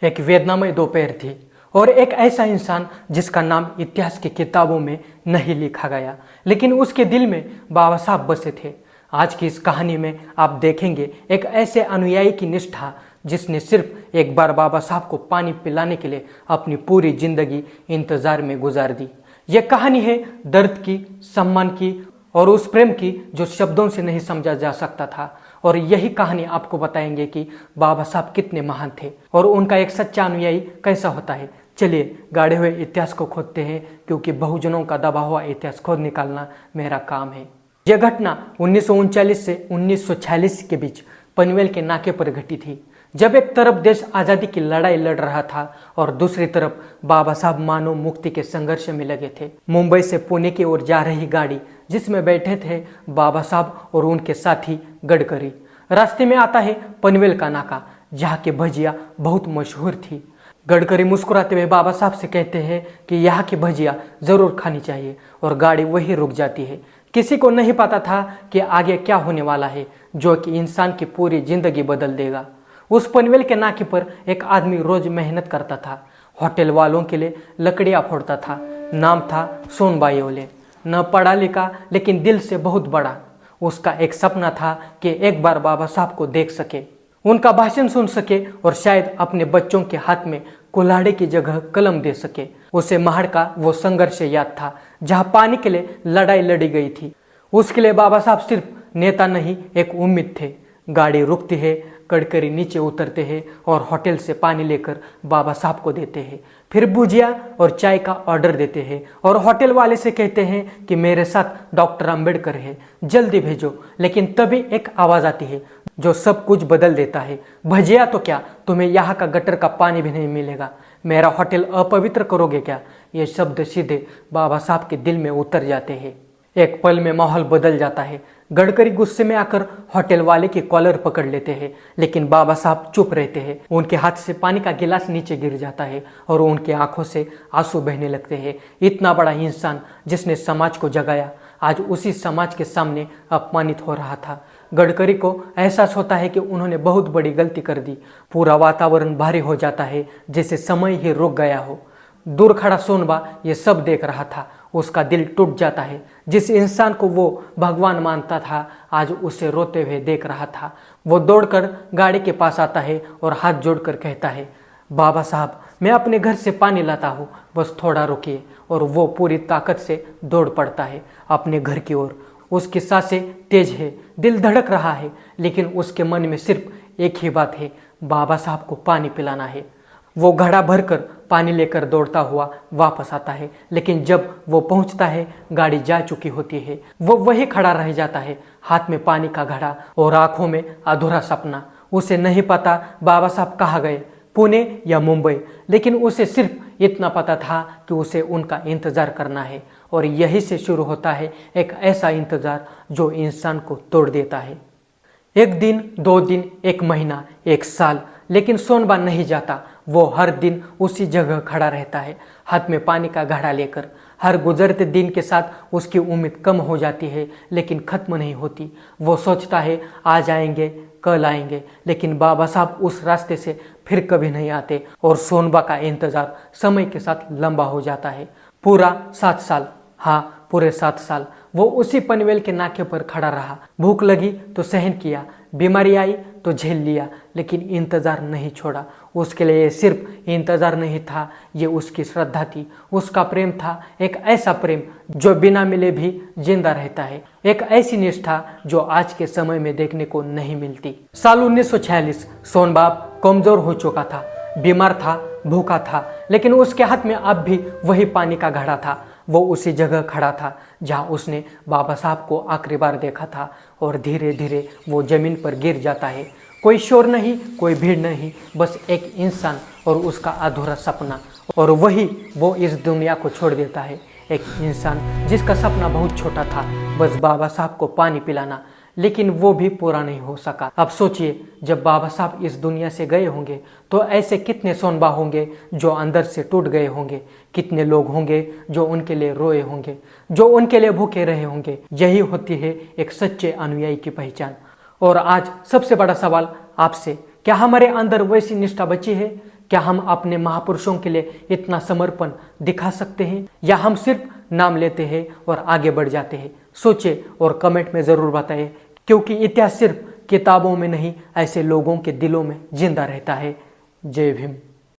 एक वेदनामय दोपहर थी और एक ऐसा इंसान जिसका नाम इतिहास की किताबों में नहीं लिखा गया, लेकिन उसके दिल में बाबा साहब बसे थे। आज की इस कहानी में आप देखेंगे एक ऐसे अनुयायी की निष्ठा जिसने सिर्फ एक बार बाबा साहब को पानी पिलाने के लिए अपनी पूरी जिंदगी इंतजार में गुजार दी। यह कहानी है दर्द की, सम्मान की और उस प्रेम की जो शब्दों से नहीं समझा जा सकता था। और यही कहानी आपको बताएंगे कि बाबा साहब कितने महान थे और उनका एक सच्चा अनुयायी कैसा होता है। चलिए गाढ़े हुए इतिहास को खोदते हैं, क्योंकि बहुजनों का दबा हुआ इतिहास खोद निकालना मेरा काम है। यह घटना 1939 से 1946 के बीच पनवेल के नाके पर घटी थी, जब एक तरफ देश आज़ादी की लड़ाई लड़ रहा था और दूसरी तरफ बाबा साहब मानव मुक्ति के संघर्ष में लगे थे। मुंबई से पुणे की ओर जा रही गाड़ी जिसमें बैठे थे बाबा साहब और उनके साथी गडकरी। रास्ते में आता है पनवेल का नाका, जहाँ की भजिया बहुत मशहूर थी। गडकरी मुस्कुराते हुए बाबा साहब से कहते हैं कि यहाँ की भजिया जरूर खानी चाहिए, और गाड़ी वहीं रुक जाती है। किसी को नहीं पता था कि आगे क्या होने वाला है, जो कि इंसान की पूरी जिंदगी बदल देगा। उस पनवेल के नाके पर एक आदमी रोज मेहनत करता था, होटल वालों के लिए लकड़ियां फोड़ता था। नाम था सोनबा येवले। न पढ़ा लिखा, लेकिन दिल से बहुत बड़ा। उसका एक सपना था कि एक बार बाबा साहब को देख सके, उनका भाषण सुन सके और शायद अपने बच्चों के हाथ में कुल्हाड़ी की जगह कलम दे सके। उसे महड़ का वो संघर्ष याद था, जहाँ पानी के लिए लड़ाई लड़ी गई थी। उसके लिए बाबा साहब सिर्फ नेता नहीं, एक उम्मीद थे। गाड़ी रुकती है, गडकरी नीचे उतरते हैं और होटल से पानी लेकर बाबा साहब को देते हैं। फिर भुजिया और चाय का ऑर्डर देते हैं और होटल वाले से कहते हैं कि मेरे साथ डॉक्टर अंबेडकर है, जल्दी भेजो। लेकिन तभी एक आवाज आती है जो सब कुछ बदल देता है। भजिया तो क्या, तुम्हें यहाँ का गटर का पानी भी नहीं मिलेगा। मेरा होटल अपवित्र करोगे क्या? ये शब्द सीधे बाबा साहब के दिल में उतर जाते हैं। एक पल में माहौल बदल जाता है। गडकरी गुस्से में आकर होटल वाले की कॉलर पकड़ लेते हैं, लेकिन बाबा साहब चुप रहते हैं। उनके हाथ से पानी का गिलास नीचे गिर जाता है और उनके आंखों से आंसू बहने लगते हैं। इतना बड़ा इंसान जिसने समाज को जगाया, आज उसी समाज के सामने अपमानित हो रहा था। गडकरी को एहसास होता है कि उन्होंने बहुत बड़ी गलती कर दी। पूरा वातावरण भारी हो जाता है, जैसे समय ही रुक गया हो। दूर खड़ा सोनबा ये सब देख रहा था। उसका दिल टूट जाता है। जिस इंसान को वो भगवान मानता था, आज उसे रोते हुए देख रहा था। वो दौड़कर गाड़ी के पास आता है और हाथ जोड़कर कहता है, बाबा साहब, मैं अपने घर से पानी लाता हूँ, बस थोड़ा रुकिए। और वो पूरी ताकत से दौड़ पड़ता है अपने घर की ओर। उसकी सांसें तेज है, दिल धड़क रहा है, लेकिन उसके मन में सिर्फ एक ही बात है, बाबा साहब को पानी पिलाना है। वो घड़ा भरकर पानी लेकर दौड़ता हुआ वापस आता है, लेकिन जब वो पहुंचता है गाड़ी जा चुकी होती है। वो वहीं खड़ा रह जाता है, हाथ में पानी का घड़ा और आंखों में अधूरा सपना। उसे नहीं पता बाबा साहब कहाँ गए, पुणे या मुंबई, लेकिन उसे सिर्फ इतना पता था कि उसे उनका इंतजार करना है। और यही से शुरू होता है एक ऐसा इंतजार जो इंसान को तोड़ देता है। एक दिन, 2 दिन, 1 महीना, 1 साल, लेकिन सोनबा नहीं जाता। वो हर दिन उसी जगह खड़ा रहता है, हाथ में पानी का घड़ा लेकर। हर गुजरते दिन के साथ उसकी उम्मीद कम हो जाती है, लेकिन खत्म नहीं होती। वो सोचता है आज आएंगे, कल आएंगे, लेकिन बाबा साहब उस रास्ते से फिर कभी नहीं आते। और सोनबा का इंतजार समय के साथ लंबा हो जाता है। पूरा 7 साल, हाँ पूरे 7 साल वो उसी पनवेल के नाके पर खड़ा रहा। भूख लगी तो सहन किया, बीमारी आई तो झेल लिया, लेकिन इंतजार नहीं छोड़ा। उसके लिए सिर्फ इंतजार नहीं था, ये उसकी श्रद्धा थी, उसका प्रेम था। एक ऐसा प्रेम जो बिना मिले भी जिंदा रहता है, एक ऐसी निष्ठा जो आज के समय में देखने को नहीं मिलती। साल 1946 सोनबा कमजोर हो चुका था, बीमार था, भूखा था, लेकिन उसके हाथ में अब भी वही पानी का घड़ा था। वो उसी जगह खड़ा था जहां उसने बाबा साहब को आखिरी बार देखा था। और धीरे धीरे वो जमीन पर गिर जाता है। कोई शोर नहीं, कोई भीड़ नहीं, बस एक इंसान और उसका अधूरा सपना। और वही वो इस दुनिया को छोड़ देता है। एक इंसान जिसका सपना बहुत छोटा था, बस बाबा साहब को पानी पिलाना, लेकिन वो भी पूरा नहीं हो सका। अब सोचिए, जब बाबा साहब इस दुनिया से गए होंगे तो ऐसे कितने सोनबा होंगे जो अंदर से टूट गए होंगे। कितने लोग होंगे जो उनके लिए रोए होंगे, जो उनके लिए भूखे रहे होंगे। यही होती है एक सच्चे अनुयायी की पहचान। और आज सबसे बड़ा सवाल आपसे, क्या हमारे अंदर वैसी निष्ठा बची है? क्या हम अपने महापुरुषों के लिए इतना समर्पण दिखा सकते हैं, या हम सिर्फ नाम लेते हैं और आगे बढ़ जाते हैं? सोचिए और कमेंट में ज़रूर बताइए, क्योंकि इतिहास सिर्फ किताबों में नहीं, ऐसे लोगों के दिलों में जिंदा रहता है। जय भीम।